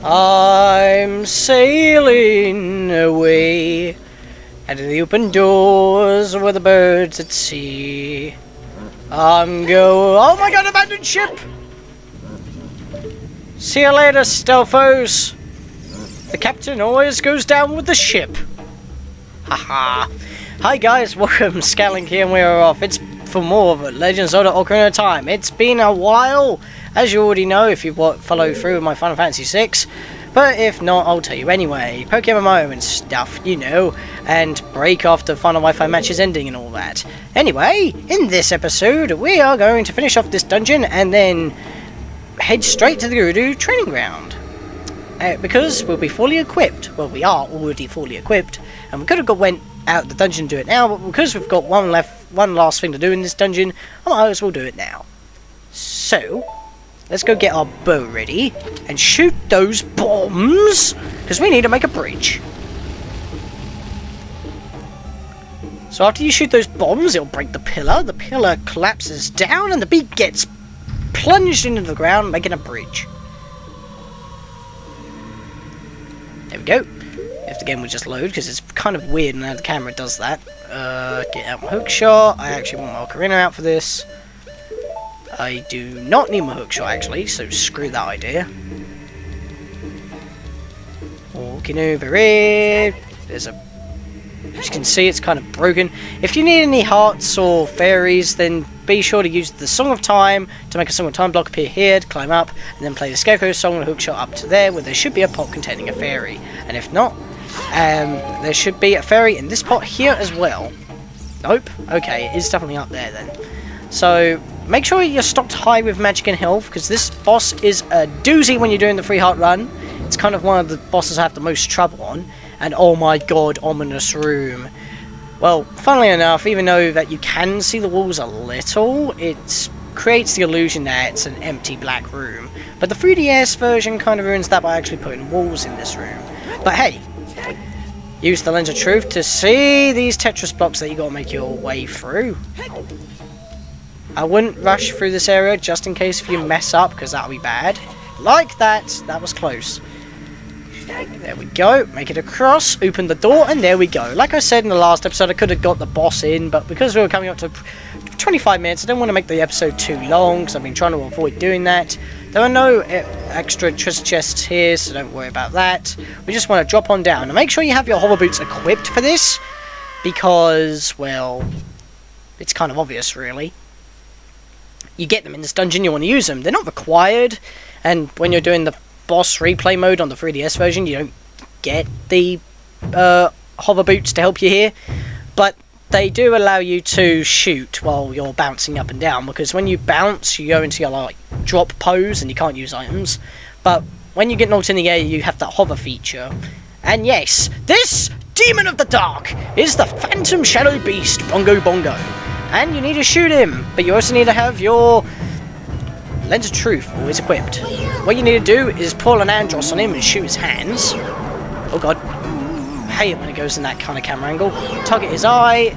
I'm sailing away out of the open doors where the birds at sea. Oh my god, abandoned ship! See you later, Stealthos. The captain always goes down with the ship. Haha. Hi guys, welcome, Scatlink here, and we are off. It's for more of Legend of Zelda Ocarina of Time. It's been a while, as you already know if you follow through with my Final Fantasy VI. But if not, I'll tell you anyway. Pokemon MMO and stuff, you know, and break after final Wi-Fi matches ending and all that. Anyway, in this episode, we are going to finish off this dungeon and then head straight to the Gerudo training ground. Because we'll be fully equipped. Well, we are already fully equipped, and we could have went out the dungeon and do it now, but because we've got one last thing to do in this dungeon, I might as well do it now. So, let's go get our bow ready and shoot those bombs, because we need to make a bridge. So after you shoot those bombs, it'll break the pillar collapses down, and the beak gets plunged into the ground, making a bridge. There we go. If the game would just load, because it's kind of weird now the camera does that. Get out my hookshot. I actually want my Ocarina out for this. I do not need my hookshot actually, so screw that idea. Walking over here. There's a... As you can see, it's kind of broken. If you need any hearts or fairies, then be sure to use the Song of Time to make a Song of Time block appear here to climb up, and then play the Scarecrow song and hookshot up to there, where there should be a pot containing a fairy. And if not, there should be a fairy in this pot here as well. Nope. Okay, it is definitely up there then. So make sure you're stocked high with magic and health, because this boss is a doozy when you're doing the free heart run. It's kind of one of the bosses I have the most trouble on. And oh my god, ominous room. Well, funnily enough, even though that you can see the walls a little, it creates the illusion that it's an empty black room. But the 3DS version kind of ruins that by actually putting walls in this room. But hey, use the lens of truth to see these Tetris blocks that you gotta make your way through. I wouldn't rush through this area just in case if you mess up, because that'll be bad. Like that, that was close. There we go, make it across, open the door, and there we go. Like I said in the last episode, I could have got the boss in, but because we were coming up to 25 minutes, I didn't want to make the episode too long, because I've been trying to avoid doing that. There are no extra treasure chests here, so don't worry about that. We just want to drop on down. And make sure you have your hover boots equipped for this, because, well, it's kind of obvious, really. You get them in this dungeon, you want to use them. They're not required, and when you're doing the boss replay mode on the 3DS version, you don't get the hover boots to help you here, but they do allow you to shoot while you're bouncing up and down, because when you bounce you go into your like drop pose and you can't use items, but when you get knocked in the air you have that hover feature. And yes, this demon of the dark is the Phantom Shadow Beast, Bongo Bongo, and you need to shoot him, but you also need to have your Lens of Truth always equipped. What you need to do is pull an Andros on him and shoot his hands. Oh god. I hate it when it goes in that kind of camera angle. Target his eye,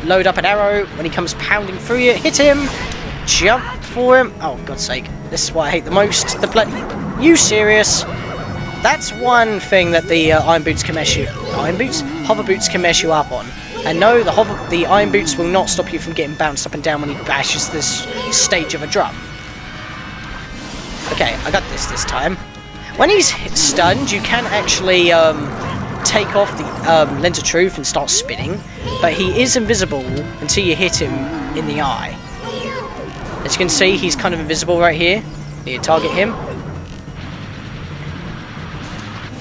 load up an arrow, when he comes pounding through you, hit him, jump for him. Oh god's sake, this is what I hate the most. You serious? That's one thing that the Iron Boots can mess you... Iron Boots? Hover Boots can mess you up on. And no, the Iron Boots will not stop you from getting bounced up and down when he bashes this stage of a drum. Okay, I got this time. When he's stunned, you can actually take off the Lens of Truth and start spinning, but he is invisible until you hit him in the eye. As you can see, he's kind of invisible right here. You target him.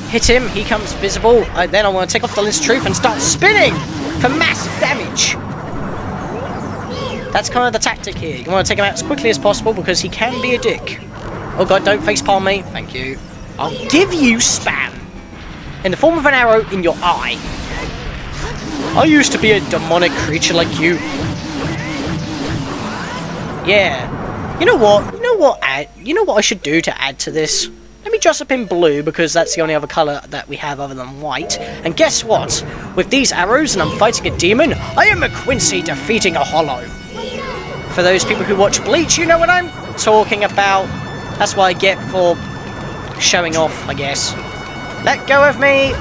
Hit him, he comes visible. Then I want to take off the Lens of Truth and start spinning for massive damage. That's kind of the tactic here. You want to take him out as quickly as possible because he can be a dick. Oh god, don't facepalm me. Thank you. I'll give you spam. In the form of an arrow in your eye. I used to be a demonic creature like you. Yeah. You know what? You know what I should do to add to this? Let me dress up in blue, because that's the only other colour that we have other than white. And guess what? With these arrows and I'm fighting a demon, I am a Quincy defeating a Hollow. For those people who watch Bleach, you know what I'm talking about. That's what I get for showing off, I guess. Let go of me!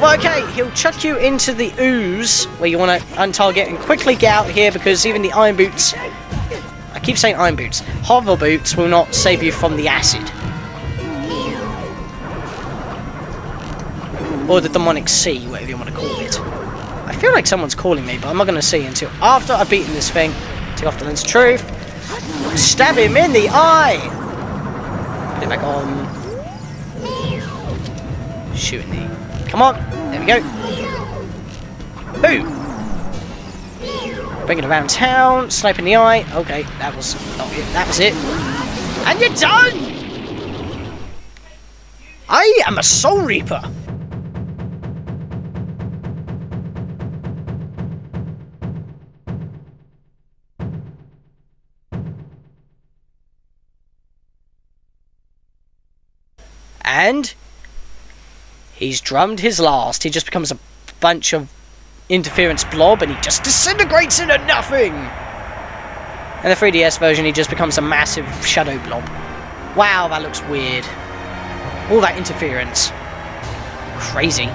Well, okay, he'll chuck you into the ooze, where you want to untarget and quickly get out here, because even the iron boots... I keep saying iron boots. Hover boots will not save you from the acid. Or the demonic sea, whatever you want to call it. I feel like someone's calling me, but I'm not going to see until after I've beaten this thing. Take off the lens of truth. Stab him in the eye! Put it back on. Shooting the... Come on! There we go. Boom! Bring it around town. Snipe in the eye. Okay, that was not it. That was it. And you're done! I am a Soul Reaper! And he's drummed his last. He just becomes a bunch of interference blob and he just disintegrates into nothing. And the 3DS version, he just becomes a massive shadow blob. Wow, that looks weird. All that interference. Crazy.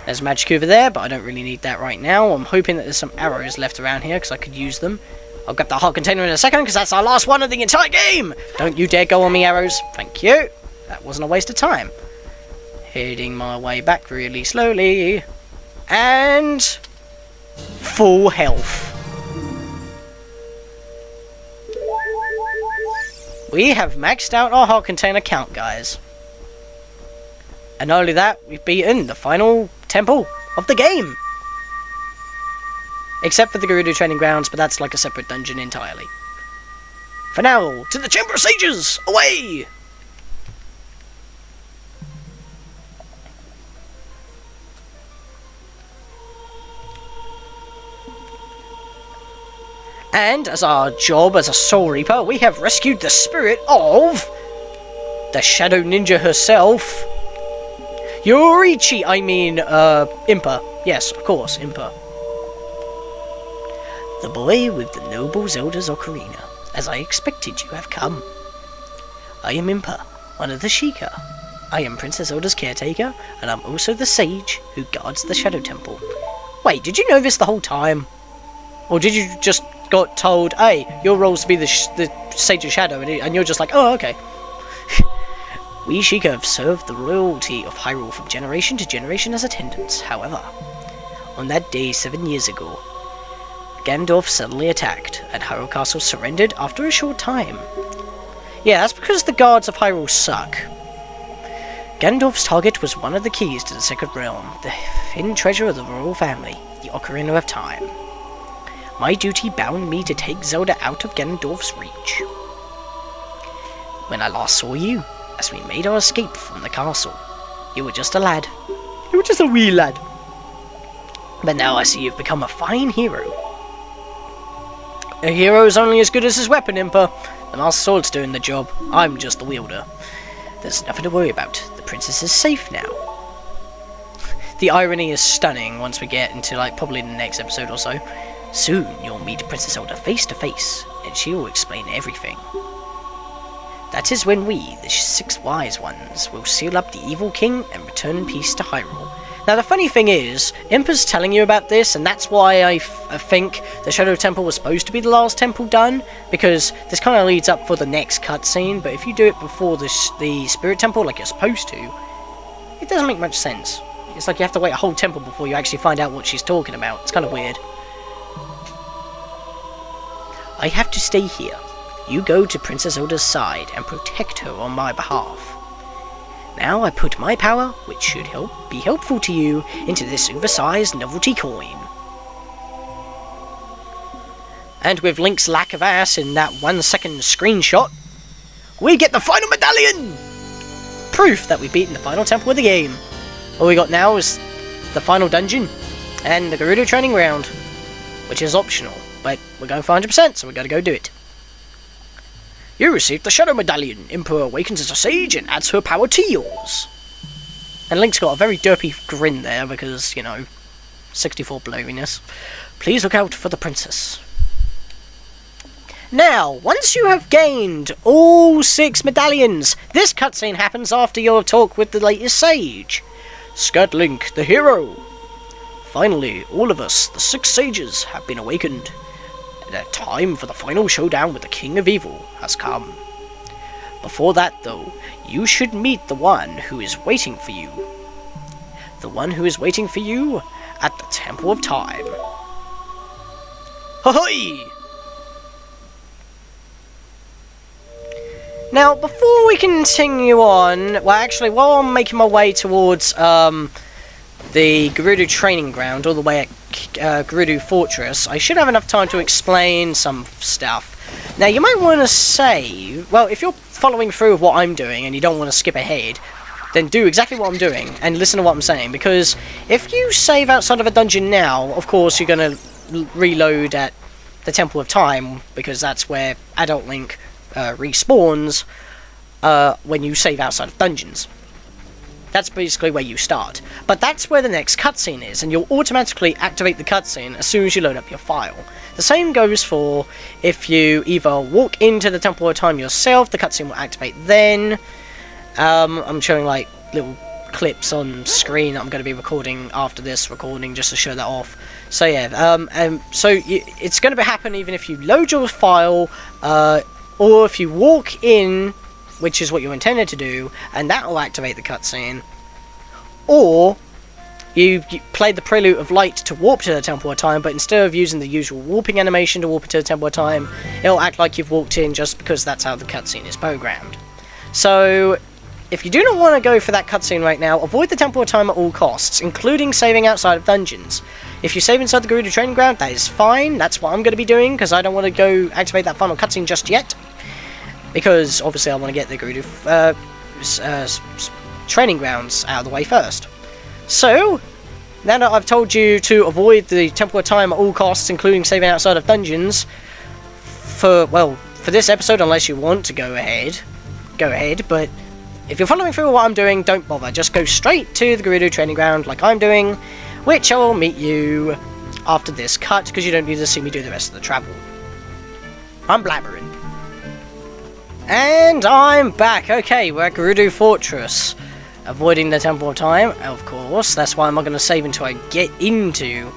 There's magic over there, but I don't really need that right now. I'm hoping that there's some arrows left around here because I could use them. I'll grab the heart container in a second because that's our last one of the entire game! Don't you dare go on me, arrows. Thank you. That wasn't a waste of time. Heading my way back really slowly. And... full health. We have maxed out our heart container count, guys. And not only that, we've beaten the final temple of the game. Except for the Gerudo training grounds, but that's like a separate dungeon entirely. For now, to the Chamber of Sages! Away! And as our job as a Soul Reaper, we have rescued the spirit of the Shadow Ninja herself. Yorichi, I mean, Impa. Yes, of course, Impa. The boy with the noble Zelda Ocarina. As I expected, you have come. I am Impa, one of the Sheikah. I am Princess Zelda's caretaker, and I'm also the sage who guards the Shadow Temple. Wait, did you know this the whole time? Or did you just got told, hey, your role's to be the Sage of Shadow, and you're just like, oh, okay. We Sheikah have served the royalty of Hyrule from generation to generation as attendants. However, on that day 7 years ago, Ganondorf suddenly attacked, and Hyrule Castle surrendered after a short time. Yeah, that's because the guards of Hyrule suck. Ganondorf's target was one of the keys to the Sacred Realm, the hidden treasure of the royal family, the Ocarina of Time. My duty bound me to take Zelda out of Ganondorf's reach. When I last saw you, as we made our escape from the castle, you were just a lad. You were just a wee lad. But now I see you've become a fine hero. A hero is only as good as his weapon, Impa. The Master Sword's doing the job. I'm just the wielder. There's nothing to worry about. The princess is safe now. The irony is stunning once we get into, like, probably the next episode or so. Soon you'll meet Princess Zelda face to face, and she will explain everything. That is when we, the 6 wise ones, will seal up the evil king and return in peace to Hyrule. Now the funny thing is, Impa's telling you about this, and that's why I think the Shadow Temple was supposed to be the last temple done, because this kind of leads up for the next cutscene, but if you do it before the Spirit Temple, like you're supposed to, it doesn't make much sense. It's like you have to wait a whole temple before you actually find out what she's talking about. It's kind of weird. I have to stay here. You go to Princess Zelda's side and protect her on my behalf. Now I put my power, which should be helpful to you, into this oversized novelty coin. And with Link's lack of ass in that 1-second screenshot, we get the final medallion! Proof that we've beaten the final temple of the game. All we got now is the final dungeon and the Gerudo training ground, which is optional, but we're going for 100%, so we gotta go do it. You received the Shadow Medallion. Impa awakens as a sage and adds her power to yours. And Link's got a very derpy grin there because, you know, 64 bloviness. Please look out for the princess. Now, once you have gained all 6 medallions, this cutscene happens after your talk with the latest sage, Scatlink, the hero. Finally, all of us, the 6 sages, have been awakened. The time for the final showdown with the King of Evil has come. Before that, though, you should meet the one who is waiting for you. The one who is waiting for you at the Temple of Time. Ahoy! Now, before we continue on, well, actually, while I'm making my way towards the Gerudo training ground, all the way at Gerudo Fortress, I should have enough time to explain some stuff. Now, you might want to say, well, if you're following through with what I'm doing and you don't want to skip ahead, then do exactly what I'm doing and listen to what I'm saying, because if you save outside of a dungeon now, of course, you're going to reload at the Temple of Time, because that's where Adult Link respawns when you save outside of dungeons. That's basically where you start. But that's where the next cutscene is, and you'll automatically activate the cutscene as soon as you load up your file. The same goes for if you either walk into the Temple of Time yourself, the cutscene will activate then. I'm showing like little clips on screen that I'm going to be recording after this recording just to show that off. So yeah, it's going to happen even if you load your file, or if you walk in, which is what you're intended to do, and that will activate the cutscene. Or you played the Prelude of Light to warp to the Temple of Time, but instead of using the usual warping animation to warp into the Temple of Time, it'll act like you've walked in just because that's how the cutscene is programmed. So, if you do not want to go for that cutscene right now, avoid the Temple of Time at all costs, including saving outside of dungeons. If you save inside the Gerudo training ground, that is fine. That's what I'm going to be doing, because I don't want to go activate that final cutscene just yet. Because, obviously, I want to get the Gerudo training grounds out of the way first. So, now that I've told you to avoid the Temple of Time at all costs, including saving outside of dungeons, for this episode, unless you want to go ahead, but if you're following through what I'm doing, don't bother. Just go straight to the Gerudo training ground like I'm doing, which I will meet you after this cut, because you don't need to see me do the rest of the travel. I'm blabbering. And I'm back. Okay, we're at Gerudo Fortress. Avoiding the Temple of Time, of course. That's why I'm not going to save until I get into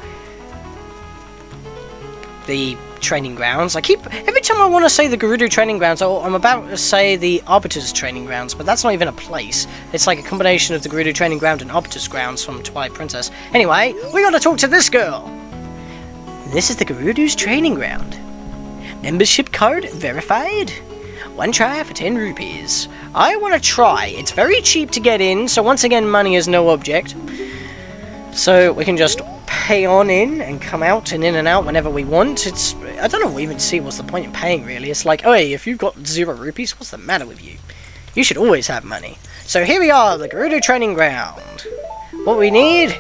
the training grounds. Every time I want to say the Gerudo training grounds, I'm about to say the Arbiter's training grounds, but that's not even a place. It's like a combination of the Gerudo training ground and Arbiter's grounds from Twilight Princess. Anyway, we got to talk to this girl. This is the Gerudo's training ground. Membership card verified. 1 try for 10 rupees. I want to try. It's very cheap to get in, so once again, money is no object. So we can just pay on in and come out and in and out whenever we want. I don't know even see what's the point in paying, really. It's like, oh, hey, if you've got 0 rupees, what's the matter with you? You should always have money. So here we are, the Gerudo training ground. What we need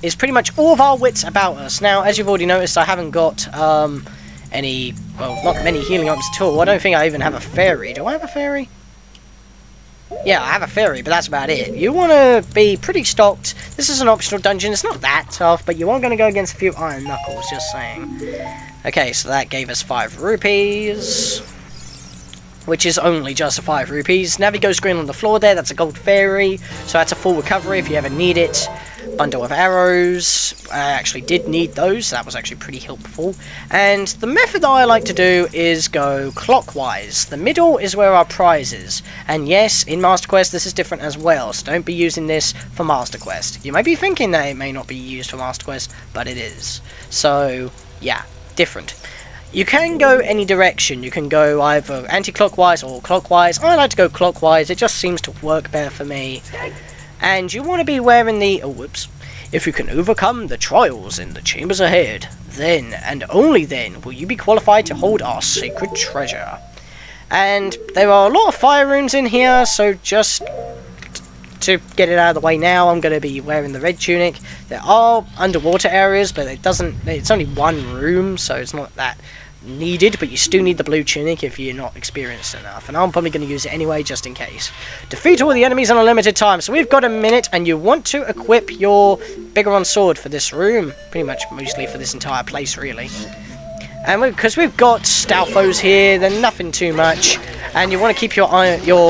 is pretty much all of our wits about us. Now, as you've already noticed, I haven't got not many healing items at all. I don't think I even have a fairy. Do I have a fairy? Yeah, I have a fairy, but that's about it. You want to be pretty stocked. This is an optional dungeon. It's not that tough, but you are going to go against a few Iron Knuckles, just saying. Okay, so that gave us 5 rupees, which is only just 5 rupees. Navigo screen on the floor there, that's a gold fairy, so that's a full recovery if you ever need it. Bundle of arrows, I actually did need those, so that was actually pretty helpful. And the method that I like to do is go clockwise. The middle is where our prize is. And yes, in Master Quest this is different as well, so don't be using this for Master Quest. You may be thinking that it may not be used for Master Quest, but it is. So, yeah, different. You can go any direction. You can go either anti-clockwise or clockwise. I like to go clockwise, it just seems to work better for me. And you want to be wearing the... oh, whoops. If you can overcome the trials in the chambers ahead, then, and only then, will you be qualified to hold our sacred treasure. And there are a lot of fire runes in here, so just to get it out of the way now, I'm going to be wearing the red tunic. There are underwater areas, but it's only 1 room, so it's not that needed, but you still need the blue tunic if you're not experienced enough, and I'm probably going to use it anyway just in case. Defeat all the enemies in a limited time, so we've got a minute, and you want to equip your Bigoron sword for this room, pretty much mostly for this entire place really. And because we've got Stalfos here, then nothing too much. And you want to keep your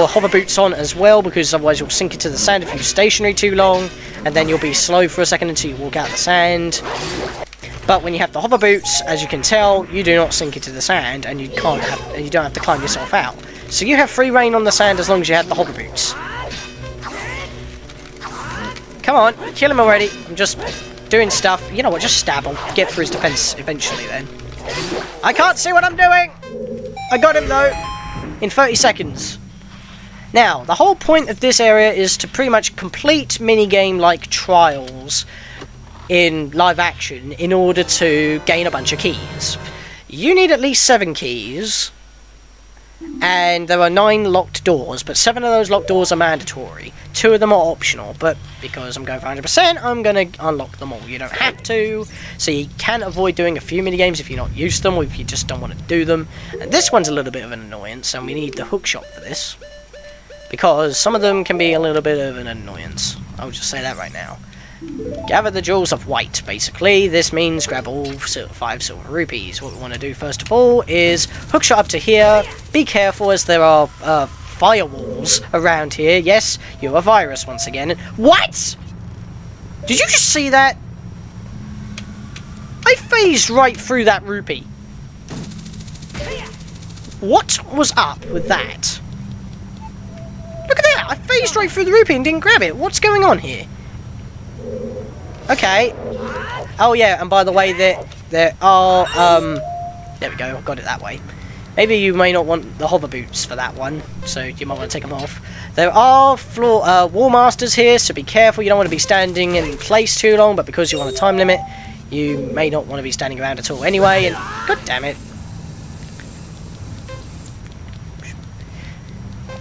hover boots on as well, because otherwise you'll sink into the sand if you're stationary too long, and then you'll be slow for a second until you walk out the sand. But when you have the hover boots, as you can tell, you do not sink into the sand, and you don't have to climb yourself out. So you have free reign on the sand as long as you have the hover boots. Come on, kill him already. I'm just doing stuff. You know what, just stab him. Get through his defense eventually then. I can't see what I'm doing! I got him though, in 30 seconds. Now, the whole point of this area is to pretty much complete minigame like trials in live action in order to gain a bunch of keys. You need at least 7 keys, and there are 9 locked doors, but 7 of those locked doors are mandatory. 2 of them are optional, but because I'm going for 100%, I'm going to unlock them all. You don't have to, so you can avoid doing a few minigames if you're not used to them, or if you just don't want to do them. And this one's a little bit of an annoyance, and we need the hookshot for this, because some of them can be a little bit of an annoyance. I'll just say that right now. Gather the jewels of white, basically. This means grab all 5 silver rupees. What we want to do first of all is hookshot up to here. Be careful as there are firewalls around here. Yes, you're a virus once again. What? Did you just see that? I phased right through that rupee. What was up with that? Look at that! I phased right through the rupee and didn't grab it. What's going on here? Okay. Oh yeah, and by the way, there are there we go, I've got it that way. Maybe you may not want the hover boots for that one, so you might want to take them off. There are wall masters here, so be careful. You don't want to be standing in place too long, but because you're on a time limit, you may not want to be standing around at all anyway, and god damn it.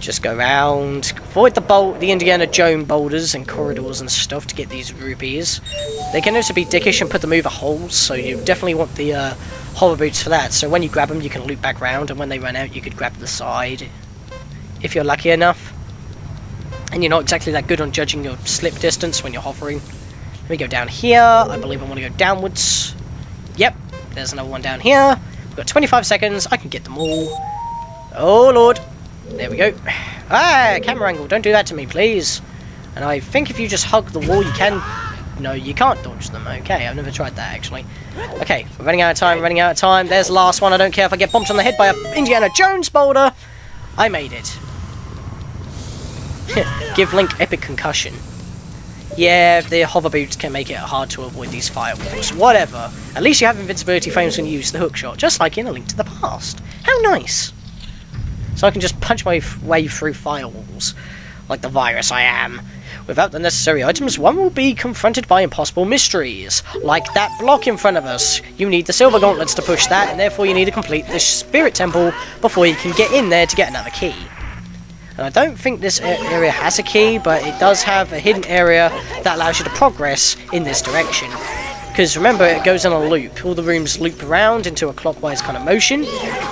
Just go around, avoid the Indiana Jones boulders and corridors and stuff to get these rupees. They can also be dickish and put them over holes, so you definitely want the hover boots for that. So when you grab them, you can loop back round, and when they run out, you could grab the side, if you're lucky enough. And you're not exactly that good on judging your slip distance when you're hovering. Let me go down here. I believe I want to go downwards. Yep, there's another one down here. We've got 25 seconds. I can get them all. Oh lord. There we go. Ah, camera angle. Don't do that to me, please. And I think if you just hug the wall, you can... No, you can't dodge them. Okay, I've never tried that, actually. Okay, we're running out of time, running out of time. There's the last one. I don't care if I get bumped on the head by a Indiana Jones boulder. I made it. Give Link epic concussion. Yeah, the hover boots can make it hard to avoid these firewalls. Whatever. At least you have invincibility frames when you use the hookshot, just like in A Link to the Past. How nice. So I can just punch my way through firewalls, like the virus I am. Without the necessary items, one will be confronted by impossible mysteries, like that block in front of us. You need the silver gauntlets to push that, and therefore you need to complete the spirit temple before you can get in there to get another key. And I don't think this area has a key, but it does have a hidden area that allows you to progress in this direction. Because remember, it goes in a loop. All the rooms loop around into a clockwise kind of motion,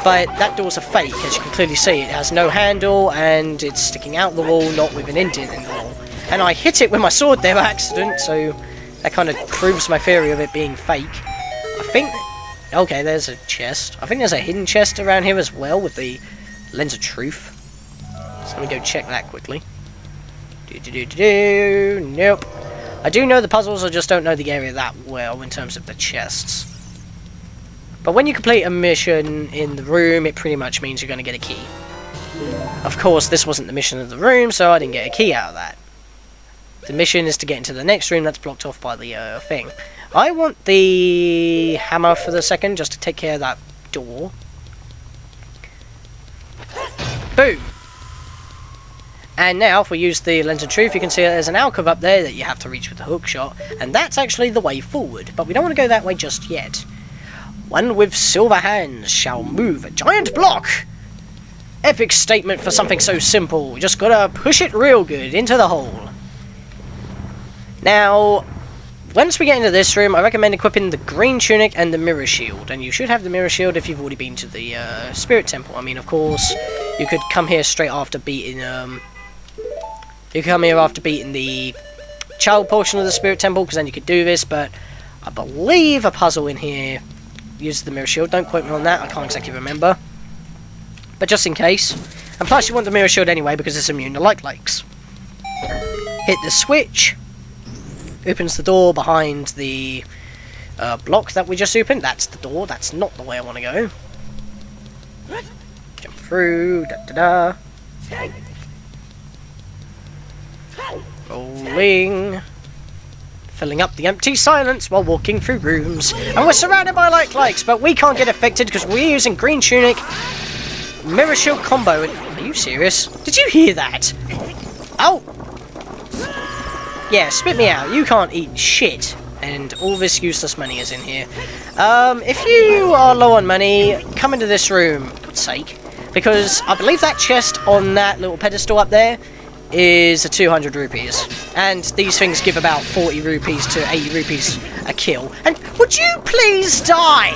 but that door's a fake, as you can clearly see. It has no handle, and it's sticking out the wall, not with an indent in the wall. And I hit it with my sword there by accident, so that kind of proves my theory of it being fake. I think... Okay, there's a chest. I think there's a hidden chest around here as well, with the lens of truth. So let me go check that quickly. Nope. I do know the puzzles, I just don't know the area that well in terms of the chests. But when you complete a mission in the room, it pretty much means you're going to get a key. Of course, this wasn't the mission of the room, so I didn't get a key out of that. The mission is to get into the next room that's blocked off by the thing. I want the hammer for the second, just to take care of that door. Boom! And now, if we use the lens of truth, you can see there's an alcove up there that you have to reach with the hookshot, and that's actually the way forward, but we don't want to go that way just yet. One with silver hands shall move a giant block! Epic statement for something so simple, we just gotta push it real good into the hole. Now, once we get into this room, I recommend equipping the green tunic and the mirror shield, and you should have the mirror shield if you've already been to the spirit temple. I mean, of course, you could come here straight after beating you come here after beating the child portion of the spirit temple, because then you could do this, but I believe a puzzle in here use the mirror shield. Don't quote me on that, I can't exactly remember. But just in case. And plus you want the mirror shield anyway because it's immune to light likes. Hit the switch. Opens the door behind the block that we just opened. That's the door, that's not the way I want to go. Jump through, da-da-da. Rolling. Filling up the empty silence while walking through rooms. And we're surrounded by light likes, but we can't get affected because we're using green tunic mirror shield combo. Are you serious? Did you hear that? Oh! Yeah, spit me out. You can't eat shit. And all this useless money is in here. If you are low on money, come into this room. For God's sake. Because I believe that chest on that little pedestal up there is 200 rupees. And these things give about 40 rupees to 80 rupees a kill. And would you please die?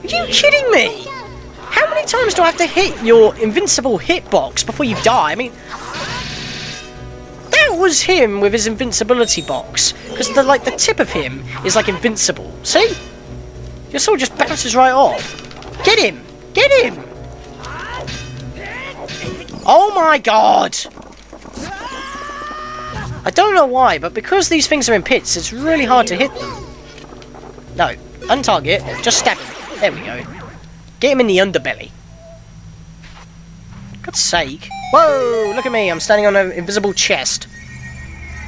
Are you kidding me? How many times do I have to hit your invincible hitbox before you die? I mean, that was him with his invincibility box. Because the tip of him is like invincible. See? Your sword just bounces right off. Get him! Get him! Oh my god! I don't know why, but because these things are in pits, it's really hard to hit them. No, untarget, just stab him. There we go. Get him in the underbelly. God's sake. Whoa, look at me, I'm standing on an invisible chest.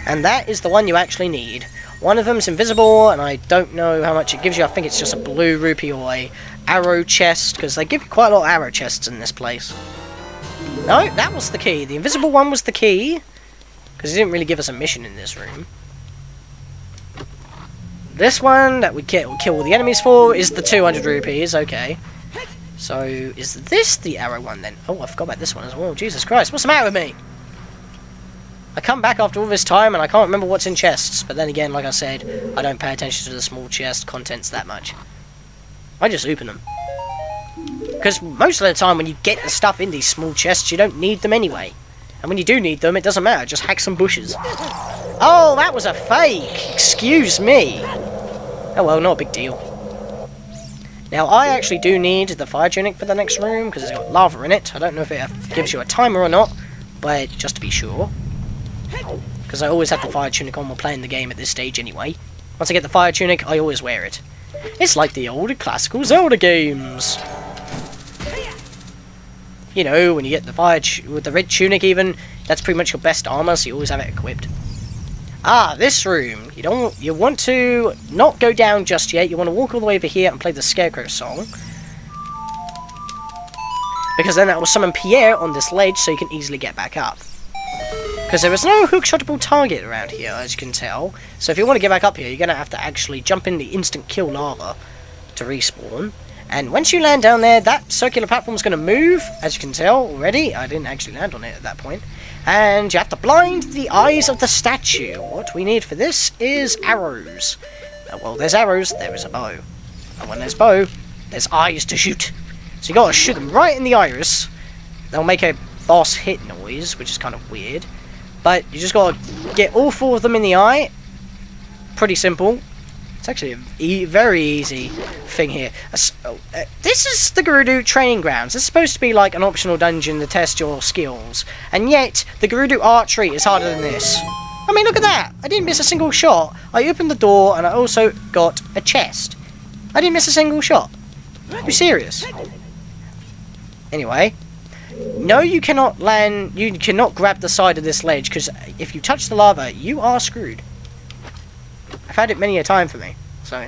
And that is the one you actually need. One of them's invisible, and I don't know how much it gives you. I think it's just a blue rupee or a arrow chest, because they give you quite a lot of arrow chests in this place. No, that was the key. The invisible one was the key, because he didn't really give us a mission in this room. This one that we kill all the enemies for is the 200 rupees, okay. So, is this the arrow one then? Oh, I forgot about this one as well. Jesus Christ, what's the matter with me? I come back after all this time and I can't remember what's in chests. But then again, like I said, I don't pay attention to the small chest contents that much. I just open them. Because most of the time when you get the stuff in these small chests, you don't need them anyway. And when you do need them, it doesn't matter. Just hack some bushes. Oh, that was a fake! Excuse me! Oh well, not a big deal. Now, I actually do need the fire tunic for the next room, because it's got lava in it. I don't know if it gives you a timer or not, but just to be sure. Because I always have the fire tunic on while playing the game at this stage anyway. Once I get the fire tunic, I always wear it. It's like the old classical Zelda games. You know, when you get the with the red tunic even, that's pretty much your best armor, so you always have it equipped. Ah, this room. You want to not go down just yet. You want to walk all the way over here and play the Scarecrow song. Because then that will summon Pierre on this ledge so you can easily get back up. Because there is no hook-shottable target around here, as you can tell. So if you want to get back up here, you're going to have to actually jump in the instant kill lava to respawn. And once you land down there, that circular platform is going to move, as you can tell already. I didn't actually land on it at that point. And you have to blind the eyes of the statue. What we need for this is arrows. Well, there's arrows, there is a bow. And when there's bow, there's eyes to shoot. So you got to shoot them right in the iris. They'll make a boss hit noise, which is kind of weird. But you just got to get all four of them in the eye. Pretty simple. It's actually a very easy thing here. This is the Gerudo training grounds. This is supposed to be like an optional dungeon to test your skills. And yet, the Gerudo archery is harder than this. I mean, look at that. I didn't miss a single shot. I opened the door and I also got a chest. I didn't miss a single shot. Are you serious? Anyway. No, you cannot land. You cannot grab the side of this ledge because if you touch the lava, you are screwed. I've had it many a time for me. So,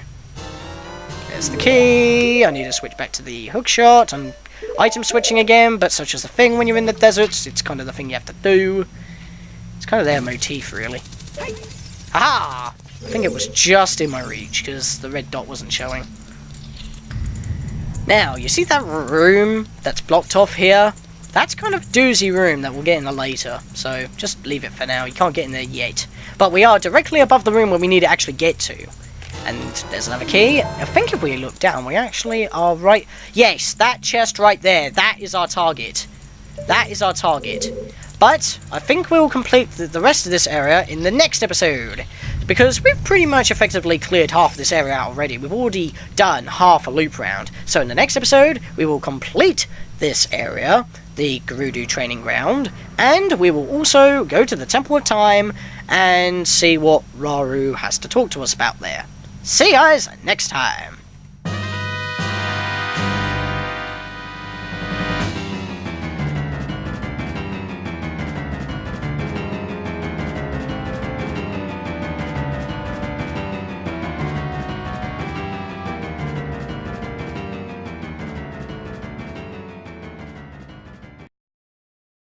there's the key. I need to switch back to the hookshot. I'm item switching again, but such is the thing when you're in the desert. It's kind of the thing you have to do. It's kind of their motif, really. Aha! I think it was just in my reach because the red dot wasn't showing. Now, you see that room that's blocked off here? That's kind of a doozy room that we'll get in later, so just leave it for now. You can't get in there yet. But we are directly above the room where we need to actually get to. And there's another key. I think if we look down, we actually are right... Yes, that chest right there, that is our target. That is our target. But I think we'll complete the rest of this area in the next episode. because we've pretty much effectively cleared half of this area out already. We've already done half a loop round. So in the next episode, we will complete this area, the Gerudo training ground, and we will also go to the Temple of Time and see what Rauru has to talk to us about there. See you guys next time!